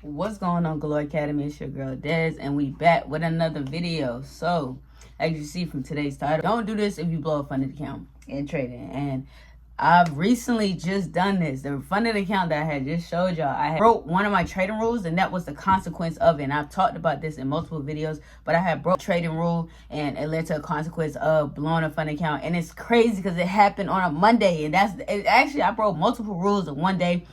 What's going on, Galore Academy? It's your girl Des, and we back with another video. So, as you see from today's title, don't do this if you blow a funded account in trading. And I've recently just done this. The funded account that I had just showed y'all, I broke one of my trading rules, and that was the consequence of it. And I've talked about this in multiple videos, but I had broke trading rule, and it led to a consequence of blowing a funded account. And it's crazy because it happened on a Monday, and actually I broke multiple rules in one day.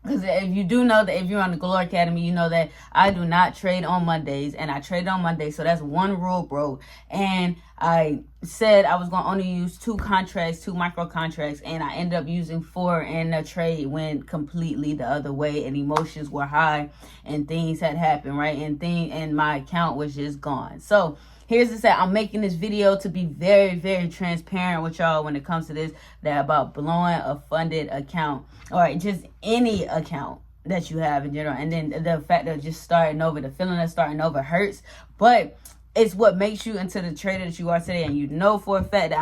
Because if you do know that if you're on the Galore Academy, you know that I do not trade on Mondays, and I trade on Mondays. So that's one rule, bro. And I said I was going to only use 2 contracts, 2 micro contracts, and I ended up using 4, and the trade went completely the other way, and emotions were high, and things had happened, right? And my account was just gone. So here's the set. I'm making this video to be very, very transparent with y'all when it comes to this, that about blowing a funded account, or just any account that you have in general. And then the fact of just starting over, the feeling of starting over hurts, but it's what makes you into the trader that you are today. And you know for a fact that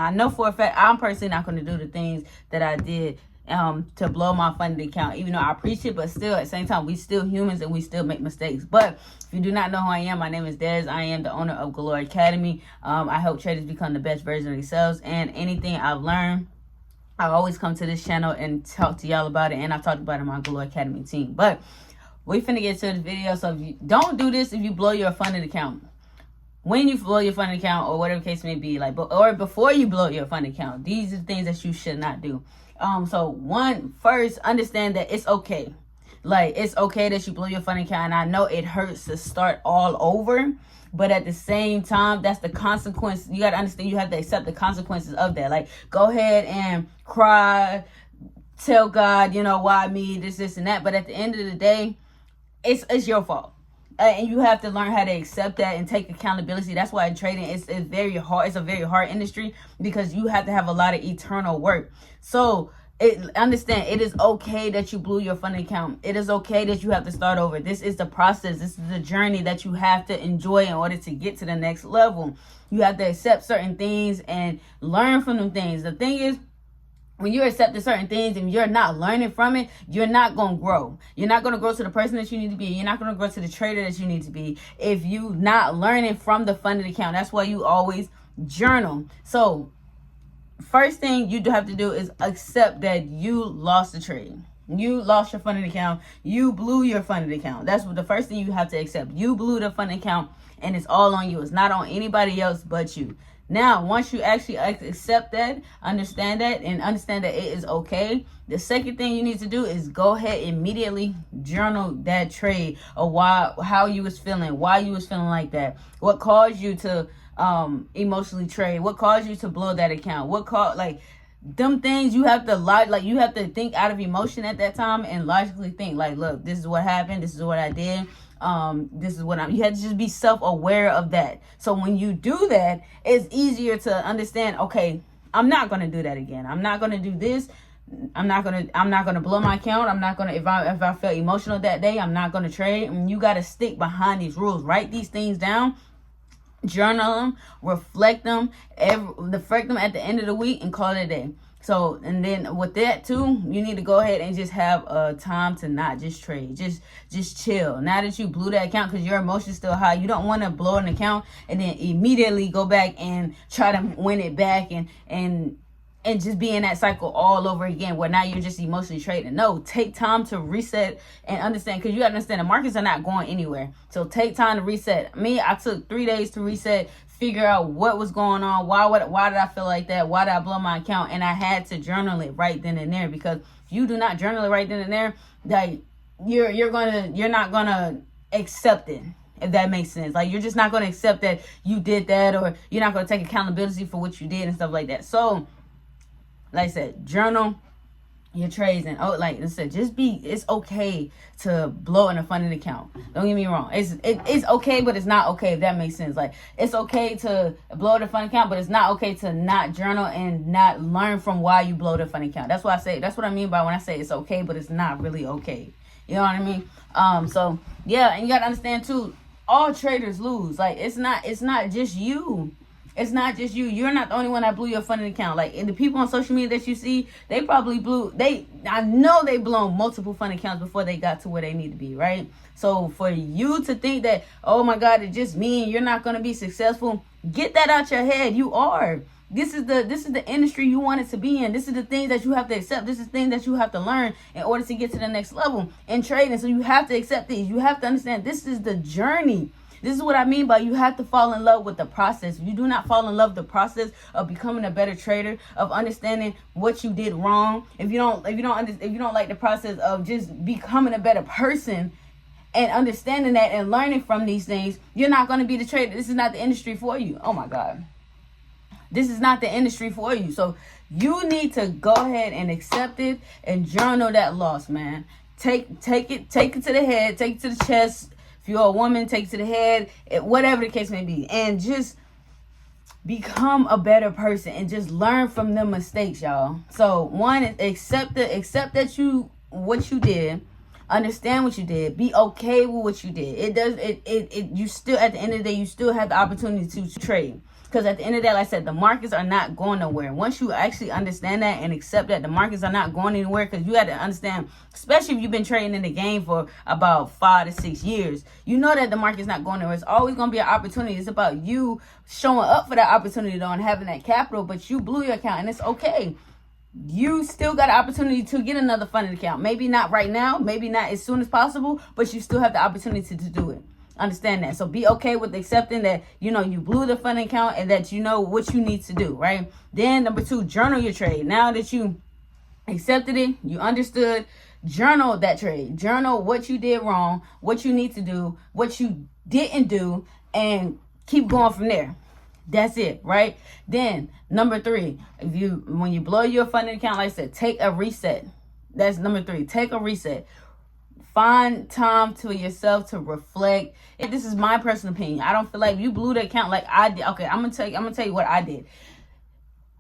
I'm personally not going to do the things that I did to blow my funded account, even though I appreciate it, but still at the same time, we still humans and we still make mistakes. But if you do not know who I am, my name is Des. I am the owner of Galore Academy. I help traders become the best version of themselves, and anything I've learned, I always come to this channel and talk to y'all about it, and I talked about it on my Galore Academy team. But we finna get to this video, so if you don't do this if you blow your funded account. When you blow your funded account, or whatever case may be, or before you blow your funded account, these are the things that you should not do. So first, understand that it's okay. Like, it's okay that you blow your funded account, and I know it hurts to start all over, but at the same time, that's the consequence. You got to understand, you have to accept the consequences of that. Like, go ahead and cry, tell God, why me, this, and that. But at the end of the day, it's your fault. And you have to learn how to accept that and take accountability. That's why trading is very hard. It's a very hard industry because you have to have a lot of eternal work. So understand, it is okay that you blew your funding account. It is okay that you have to start over. This is the process. This is the journey that you have to enjoy in order to get to the next level. You have to accept certain things and learn from them things. The thing is, when you accept certain things and you're not learning from it, you're not going to grow. You're not going to grow to the person that you need to be. You're not going to grow to the trader that you need to be if you're not learning from the funded account. That's why you always journal. So first thing you do have to do is accept that you lost the trade. You lost your funded account. You blew your funded account. That's what the first thing you have to accept. You blew the funded account, and it's all on you. It's not on anybody else but you. Now, once you actually accept that, understand that it is okay, the second thing you need to do is go ahead and immediately journal that trade, or how you was feeling, why you was feeling like that, what caused you to emotionally trade, what caused you to blow that account, them things. You have to you have to think out of emotion at that time and logically think, like, look, this is what happened, this is what I did, this is what you have to just be self-aware of that. So when you do that, it's easier to understand, okay, I'm not going to do that again. I'm not going to do this. I'm not going to blow my account. I'm not going to, if I feel emotional that day, I'm not going to trade. And you got to stick behind these rules. Write these things down. Journal them, reflect them at the end of the week, and call it a day. So, and then with that too, you need to go ahead and just have time to not just trade, just chill. Now that you blew that account, because your emotions still high, you don't want to blow an account and then immediately go back and try to win it back and just be in that cycle all over again, where now you're just emotionally trading. No, take time to reset and understand, because you gotta understand the markets are not going anywhere. So take time to reset. I took 3 days to reset, figure out what was going on, why did I feel like that, why did I blow my account, and I had to journal it right then and there. Because if you do not journal it right then and there, like you're not gonna accept it. If that makes sense. Like, you're just not gonna accept that you did that, or you're not gonna take accountability for what you did and stuff like that. So like I said, journal your trades, and like I said, it's okay to blow in a funded account. Don't get me wrong. It's okay, but it's not okay, if that makes sense. Like, it's okay to blow the funded account, but it's not okay to not journal and not learn from why you blow the funded account. That's what I mean by when I say it's okay, but it's not really okay. You know what I mean? So yeah, and you gotta understand too, all traders lose. Like, it's not just you. It's not just you. You're not the only one that blew your funding account. Like, and the people on social media that you see, they probably I know they blown multiple funding accounts before they got to where they need to be, right? So for you to think that, oh my God, it's just me and you're not going to be successful, get that out your head. You are. This is the industry you want it to be in. This is the things that you have to accept. This is the things that you have to learn in order to get to the next level in trading. So you have to accept these. You have to understand this is the journey. This is what I mean by you have to fall in love with the process. If you do not fall in love with the process of becoming a better trader, of understanding what you did wrong, if you don't like the process of just becoming a better person and understanding that and learning from these things, you're not going to be the trader. This is not the industry for you. Oh my God. This is not the industry for you. So you need to go ahead and accept it and journal that loss, man. Take it to the head, take it to the chest. If you're a woman, take it to the head, whatever the case may be. And just become a better person and just learn from them mistakes, y'all. So one is accept that what you did. Understand what you did. Be okay with what you did. You still, at the end of the day, you still have the opportunity to trade. Because at the end of the day, like I said, the markets are not going nowhere. Once you actually understand that and accept that the markets are not going anywhere, because you got to understand, especially if you've been trading in the game for about 5 to 6 years, you know that the market's not going nowhere. It's always going to be an opportunity. It's about you showing up for that opportunity though and having that capital, but you blew your account and it's okay. You still got an opportunity to get another funding account. Maybe not right now, maybe not as soon as possible, but you still have the opportunity to do it. Understand that. So be okay with accepting that, you blew the funding account and that you know what you need to do, right? Then number 2, journal your trade. Now that you accepted it, you understood, journal that trade. Journal what you did wrong, what you need to do, what you didn't do, and keep going from there. That's it, right? Then number 3, when you blow your funding account, like I said, take a reset. That's number 3. Take a reset. Find time to yourself to reflect. This is my personal opinion. I don't feel like you blew the account like I did. Okay, I'm gonna tell you what I did.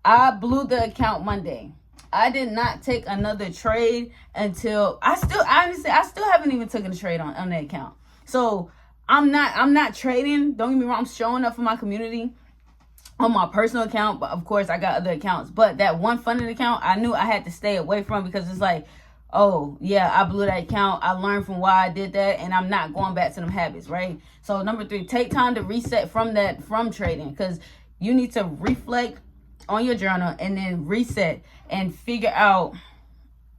I blew the account Monday. I did not take another trade until I still haven't even taken a trade on the account. So I'm not trading. Don't get me wrong. I'm showing up for my community on my personal account, but of course I got other accounts. But that one funded account, I knew I had to stay away from because it's like, oh yeah, I blew that account. I learned from why I did that, and I'm not going back to them habits, right? So number 3, take time to reset from trading, because you need to reflect on your journal and then reset and figure out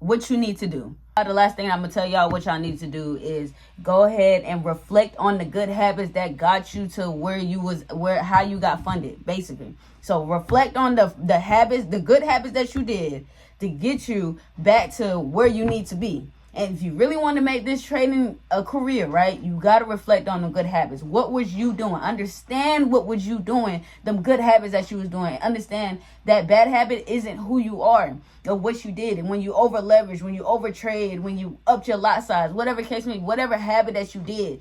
what you need to do. The last thing I'm gonna tell y'all what y'all need to do is go ahead and reflect on the good habits that got you to how you got funded, basically. So reflect on the habits, the good habits that you did to get you back to where you need to be. And if you really want to make this trading a career, right, you got to reflect on the good habits. What was you doing? Understand what was you doing, them good habits that you was doing. Understand that bad habit isn't who you are or what you did. And when you over leverage, when you over trade, when you upped your lot size, whatever case may be, whatever habit that you did,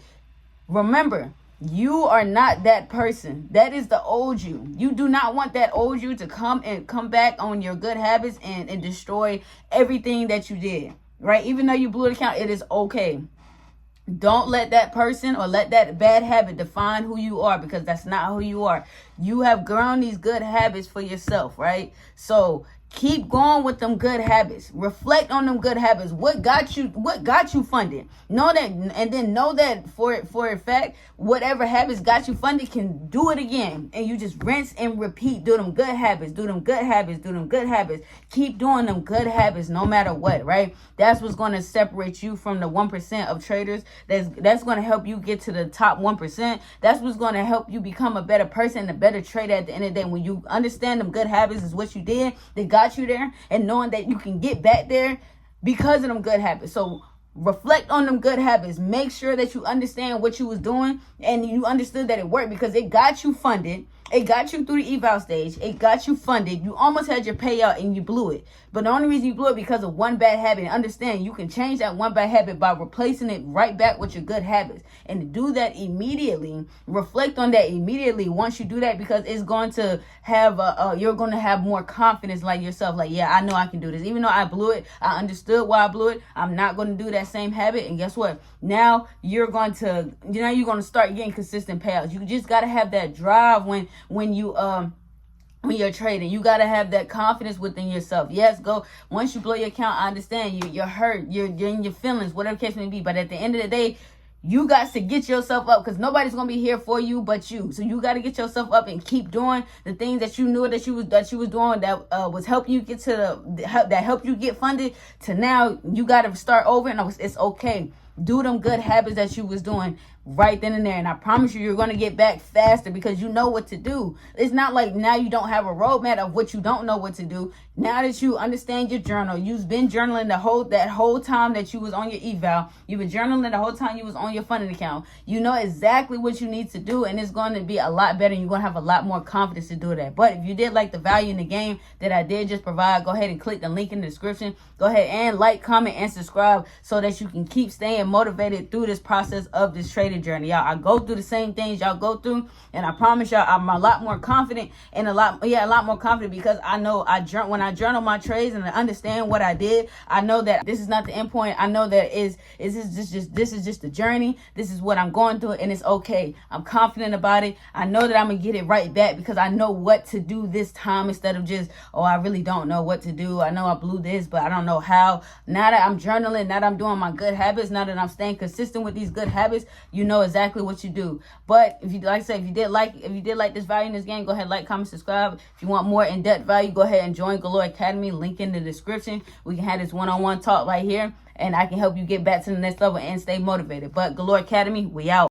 remember, you are not that person. That is the old you. You do not want that old you to come back on your good habits and destroy everything that you did. Right? Even though you blew the account, it is okay. Don't let that person or let that bad habit define who you are, because that's not who you are. You have grown these good habits for yourself, right? So keep going with them good habits. Reflect on them good habits. What got you funded? Know that, and then know that for a fact, whatever habits got you funded can do it again. And you just rinse and repeat. Do them good habits. Do them good habits. Do them good habits. Keep doing them good habits no matter what, right? That's what's going to separate you from the 1% of traders. That's going to help you get to the top 1%. That's what's going to help you become a better person, a better trader at the end of the day. When you understand them good habits is what you did, they got you there, and knowing that you can get back there because of them good habits. So reflect on them good habits. Make sure that you understand what you was doing and you understood that it worked, because it got you funded. It got you through the eval stage. It got you funded. You almost had your payout and you blew it. But the only reason you blew it because of one bad habit. And understand, you can change that one bad habit by replacing it right back with your good habits. And to do that immediately, reflect on that immediately once you do that, because it's going to have you're going to have more confidence, like yourself. Like, yeah, I know I can do this. Even though I blew it, I understood why I blew it. I'm not going to do that same habit. And guess what? Now you're going to start getting consistent payouts. You just got to have that drive when when you're trading. You got to have that confidence within yourself. Yes, go once you blow your account, I understand you're hurt, you're in your feelings, whatever the case may be, but at the end of the day, you got to get yourself up, because nobody's gonna be here for you but you. So you got to get yourself up and keep doing the things that you knew that you was doing, that was helping you get to that helped you get funded. To now you got to start over, and it's okay. Do them good habits that you was doing right then and there, and I promise you're going to get back faster, because you know what to do. It's not like now you don't have a roadmap of what you don't know what to do. Now that you understand your journal, you've been journaling that whole time that you was on your eval, you've been journaling the whole time you was on your funding account. You know exactly what you need to do, and it's going to be a lot better, and you're going to have a lot more confidence to do that. But if you did like the value in the game that I did just provide, go ahead and click the link in the description. Go ahead and like, comment, and subscribe so that you can keep staying motivated through this process of this trading journey. Y'all, I go through the same things y'all go through, and I promise y'all I'm a lot more confident, and a lot more confident, because I know when I journal my trades and I understand what I did, I know that this is not the end point. I know that this is just the journey. This is what I'm going through, and it's okay. I'm confident about it. I know that I'm gonna get it right back, because I know what to do this time, instead of just, oh, I really don't know what to do. I know I blew this, but I don't know how. Now that I'm journaling, now that I'm doing my good habits, now that I'm staying consistent with these good habits, you know exactly what you do. But if you, like I said, if you did like this value in this game, go ahead, like, comment, subscribe. If you want more in-depth value, go ahead and join Galore Academy. Link in the description. We can have this one-on-one talk right here, and I can help you get back to the next level and stay motivated. But Galore Academy, we out.